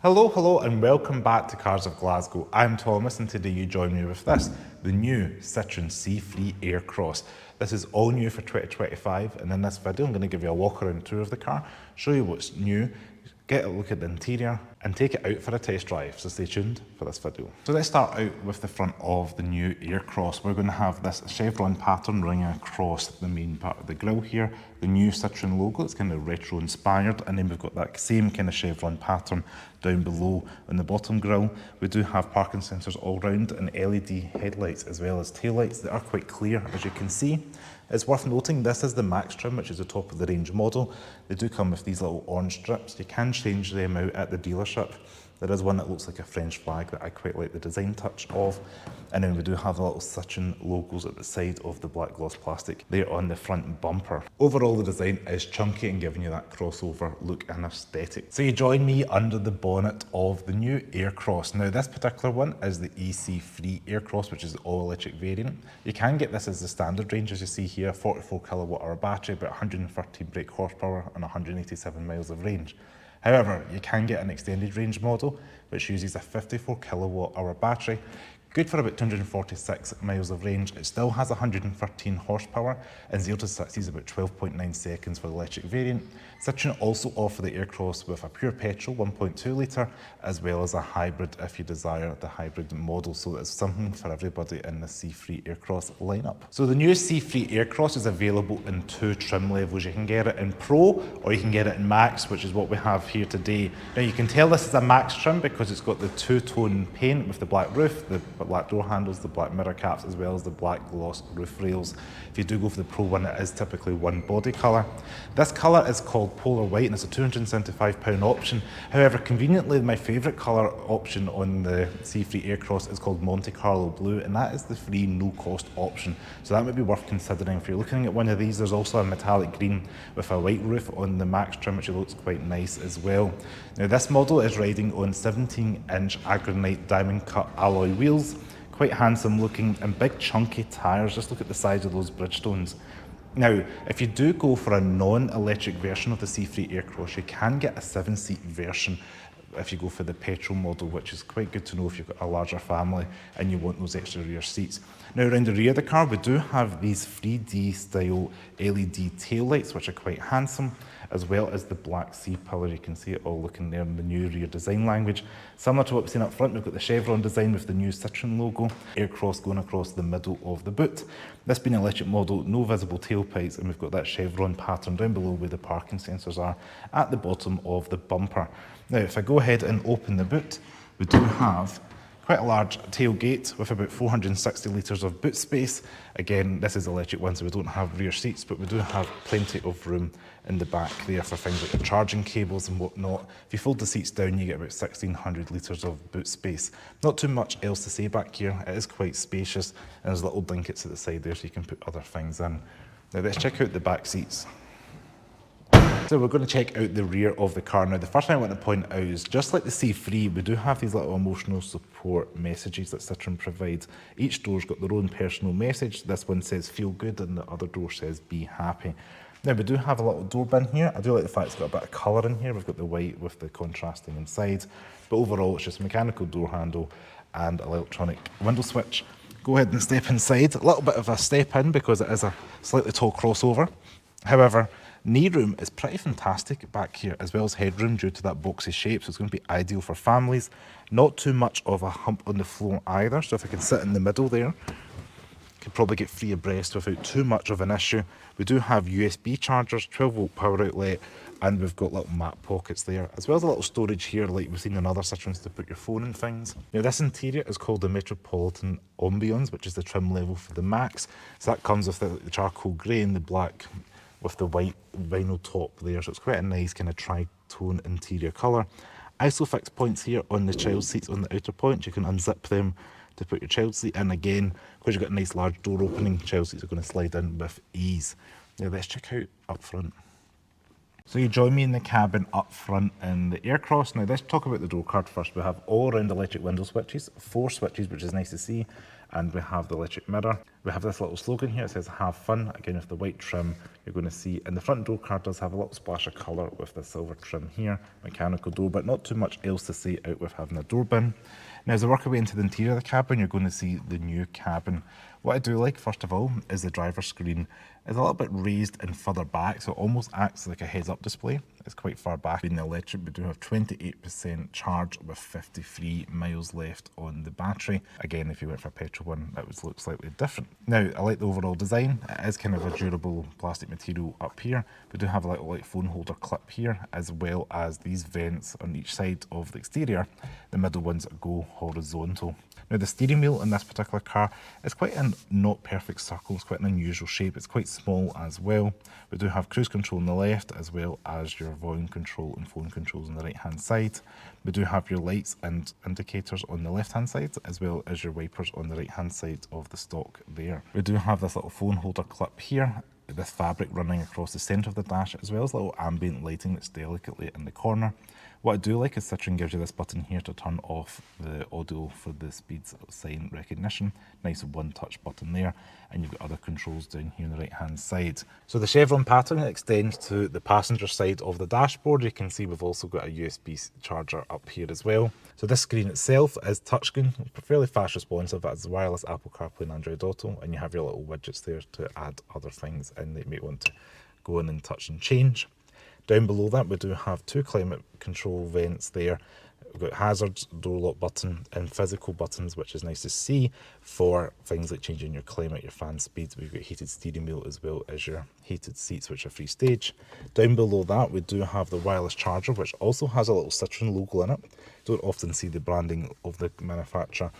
Hello and welcome back to Cars of Glasgow. I'm Thomas and today you join me with this, the new Citroen C3 Aircross. This is all new for 2025 and in this video I'm going to give you a walk around tour of the car, show you what's new, get a look at the interior and take it out for a test drive, so stay tuned for this video. So let's start out with the front of the new Aircross. We're going to have this chevron pattern running across the main part of the grille here, the new Citroen logo, it's kind of retro inspired, and then we've got that same kind of chevron pattern down below on the bottom grille. We do have parking sensors all round and LED headlights as well as taillights that are quite clear as you can see. It's worth noting this is the Max trim, which is the top of the range model. They do come with these little orange strips. You can change them out at the dealership. There is one that looks like a French flag that I quite like the design touch of. And then we do have the little Citroen logos at the side of the black gloss plastic there on the front bumper. Overall, the design is chunky and giving you that crossover look and aesthetic. So you join me under the bonnet of the new Aircross. Now this particular one is the EC3 Aircross, which is the all-electric variant. You can get this as the standard range, as you see here, 44 kilowatt hour battery, about 113 brake horsepower and 187 miles of range. However, you can get an extended range model, which uses a 54 kilowatt hour battery, good for about 246 miles of range. It still has 113 horsepower and 0 to 60 is about 12.9 seconds for the electric variant. Citroen also offer the Aircross with a pure petrol 1.2 litre as well as a hybrid if you desire the hybrid model, so it's something for everybody in the C3 Aircross lineup. So the new C3 Aircross is available in two trim levels. You can get it in Pro or you can get it in Max, which is what we have here today. Now you can tell this is a Max trim because it's got the two-tone paint with the black roof, the black door handles, the black mirror caps as well as the black gloss roof rails. If you do go for the Pro one, it is typically one body colour. This colour is called Polar White and it's a £275 option. However, conveniently my favourite colour option on the C3 Aircross is called Monte Carlo Blue, and that is the free no cost option. So that might be worth considering. If you're looking at one of these, there's also a metallic green with a white roof on the Max trim, which looks quite nice as well. Now this model is riding on 17-inch Agronite diamond cut alloy wheels. Quite handsome looking and big chunky tyres. Just look at the size of those Bridgestones. Now, if you do go for a non-electric version of the C3 Aircross, you can get a 7-seat version if you go for the petrol model, which is quite good to know if you've got a larger family and you want those extra rear seats. Now around the rear of the car, we do have these 3D style LED taillights, which are quite handsome, as well as the black C-pillar. You can see it all looking there in the new rear design language. Similar to what we've seen up front, we've got the chevron design with the new Citroen logo, Aircross going across the middle of the boot. This being an electric model, no visible tailpipes, and we've got that chevron pattern down below where the parking sensors are at the bottom of the bumper. Now, if I go ahead and open the boot, we do have quite a large tailgate with about 460 litres of boot space. Again, this is electric one, so we don't have rear seats, but we do have plenty of room in the back there for things like your charging cables and whatnot. If you fold the seats down, you get about 1,600 litres of boot space. Not too much else to say back here. It is quite spacious, and there's little blankets at the side there so you can put other things in. Now let's check out the back seats. So we're going to check out the rear of the car. Now the first thing I want to point out is, just like the C3, we do have these little emotional support messages that Citroen provides. Each door's got their own personal message. This one says feel good and the other door says be happy. Now we do have a little door bin here. I do like the fact it's got a bit of colour in here. We've got the white with the contrasting inside, but overall it's just a mechanical door handle and an electronic window switch. Go ahead and step inside. A little bit of a step in because it is a slightly tall crossover. However, knee room is pretty fantastic back here, as well as headroom due to that boxy shape, so it's going to be ideal for families. Not too much of a hump on the floor either, so if I can sit in the middle there, could probably get free abreast without too much of an issue. We do have USB chargers, 12-volt power outlet, and we've got little map pockets there, as well as a little storage here like we've seen in other Citroens to put your phone and things. Now this interior is called the Metropolitan Ambience, which is the trim level for the Max. So that comes with the charcoal grey and the black with the white vinyl top there, so it's quite a nice kind of tri-tone interior colour. Isofix points here on the child seats on the outer point. You can unzip them to put your child seat in. Again, because you've got a nice large door opening, child seats are going to slide in with ease. Now let's check out up front. So you join me in the cabin up front in the Aircross. Now let's talk about the door card first. We have all round electric window switches, 4 switches, which is nice to see, and we have the electric mirror. We have this little slogan here, it says have fun, again with the white trim you're going to see. And the front door card does have a little splash of colour with the silver trim here, mechanical door, but not too much else to say out with having a door bin. Now as I work our way into the interior of the cabin, you're going to see the new cabin. What I do like, first of all, is the driver's screen is a little bit raised and further back, so it almost acts like a heads-up display. It's quite far back. In the electric, we do have 28% charge with 53 miles left on the battery. Again, if you went for a petrol one, that would look slightly different. Now, I like the overall design. It is kind of a durable plastic material up here. We do have a little like phone holder clip here, as well as these vents on each side of the exterior. The middle ones go horizontal. Now the steering wheel in this particular car is quite a not perfect circle, it's quite an unusual shape, it's quite small as well. We do have cruise control on the left, as well as your volume control and phone controls on the right hand side. We do have your lights and indicators on the left hand side, as well as your wipers on the right hand side of the stock there. We do have this little phone holder clip here, this fabric running across the centre of the dash, as well as little ambient lighting that's delicately in the corner. What I do like is Citroen gives you this button here to turn off the audio for the speeds sign recognition. Nice one touch button there, and you've got other controls down here on the right hand side. So the chevron pattern extends to the passenger side of the dashboard. You can see we've also got a USB charger up here as well. So this screen itself is touchscreen, fairly fast responsive. It has wireless Apple CarPlay and Android Auto, and you have your little widgets there to add other things in that you may want to go in and touch and change. Down below that, we do have two climate control vents there. We've got hazards, door lock button, and physical buttons, which is nice to see for things like changing your climate, your fan speeds. We've got heated steering wheel as well as your heated seats, which are free stage. Down below that, we do have the wireless charger, which also has a little Citroen logo in it. Don't often see the branding of the manufacturer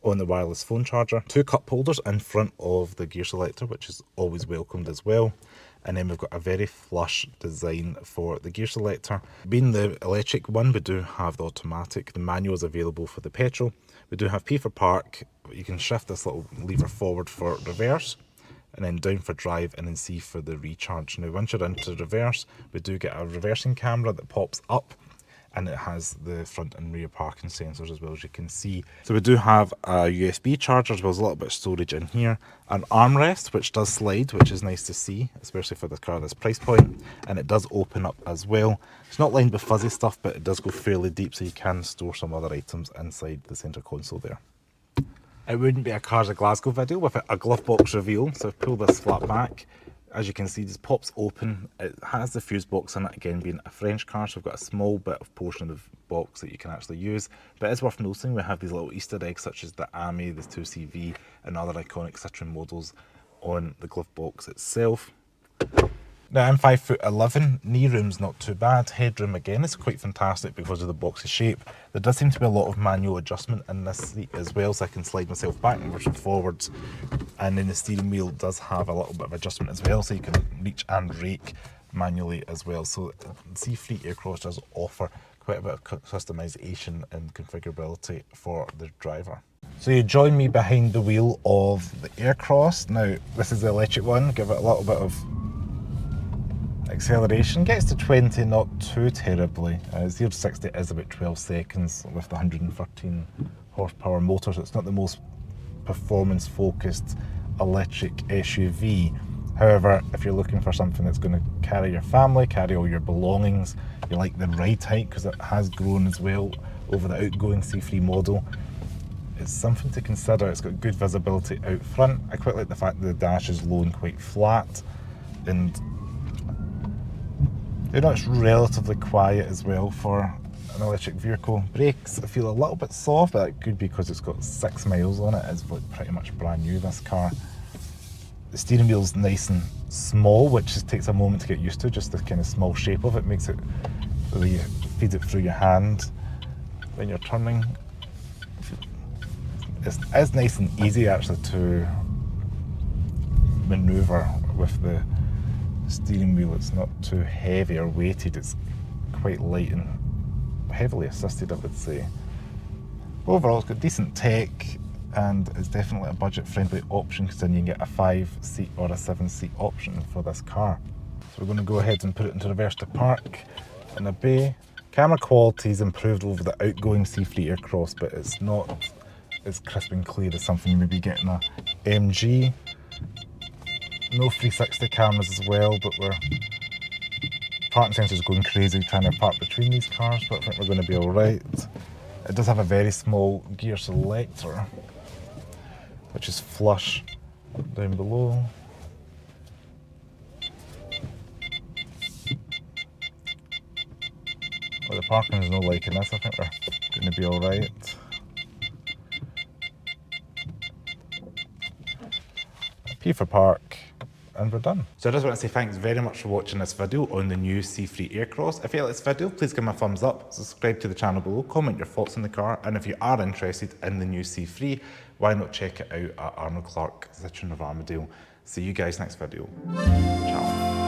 on the wireless phone charger. Two cup holders in front of the gear selector, which is always welcomed as well. And then we've got a very flush design for the gear selector. Being the electric one, we do have the automatic. The manual is available for the petrol. We do have P for park. You can shift this little lever forward for reverse, and then down for drive, and then C for the recharge. Now once you're into reverse, we do get a reversing camera that pops up, and it has the front and rear parking sensors as well, as you can see. So we do have a USB charger, as well as a little bit of storage in here. An armrest, which does slide, which is nice to see, especially for the car at this price point. And it does open up as well. It's not lined with fuzzy stuff, but it does go fairly deep, so you can store some other items inside the centre console there. It wouldn't be a Cars of Glasgow video without a glove box reveal. So I've pulled this flat back. As you can see, this pops open. It has the fuse box in it, again being a French car, so we've got a small bit of portion of the box that you can actually use. But it's worth noting we have these little Easter eggs such as the AMI, the 2CV, and other iconic Citroen models on the glove box itself. Now I'm 5'11", knee room's not too bad. Headroom again is quite fantastic because of the boxy shape. There does seem to be a lot of manual adjustment in this seat as well, so I can slide myself backwards and forwards. And then the steering wheel does have a little bit of adjustment as well, so you can reach and rake manually as well. So the C3 Aircross does offer quite a bit of customization and configurability for the driver. So you join me behind the wheel of the Aircross. Now this is the electric one, give it a little bit of acceleration, gets to 20, not too terribly. 0 to 60 is about 12 seconds with the 113 horsepower motor, so it's not the most performance focused electric SUV. However, if you're looking for something that's going to carry your family, carry all your belongings, you like the ride height because it has grown as well over the outgoing C3 model, it's something to consider. It's got good visibility out front. I quite like the fact that the dash is low and quite flat, and you know, it's relatively quiet as well for an electric vehicle. Brakes, I feel a little bit soft, but that could be because it's got 6 miles on it. It's like pretty much brand new, this car. The steering wheel's nice and small, which just takes a moment to get used to. Just the kind of small shape of it makes it really feed it through your hand when you're turning. It's nice and easy actually to maneuver with the steering wheel. It's not too heavy or weighted, it's quite light and heavily assisted, I would say. Overall, it's got decent tech and it's definitely a budget friendly option, because then you can get a 5-seat or a 7-seat option for this car. So we're going to go ahead and put it into reverse to park in a bay. Camera quality is improved over the outgoing C3 Aircross, but it's not as crisp and clear as something you may be getting a MG. No 360 cameras as well, but we're parking sensors going crazy trying to park between these cars, but I think we're going to be all right. It does have a very small gear selector, which is flush down below. Well, the parking is no liking this. I think we're going to be all right. P for park, and we're done. So I just want to say thanks very much for watching this video on the new C3 Aircross. If you like this video, please give me a thumbs up, subscribe to the channel below, comment your thoughts on the car, and if you are interested in the new C3, why not check it out at Arnold Clark Citroen Armadale. See you guys next video. Ciao.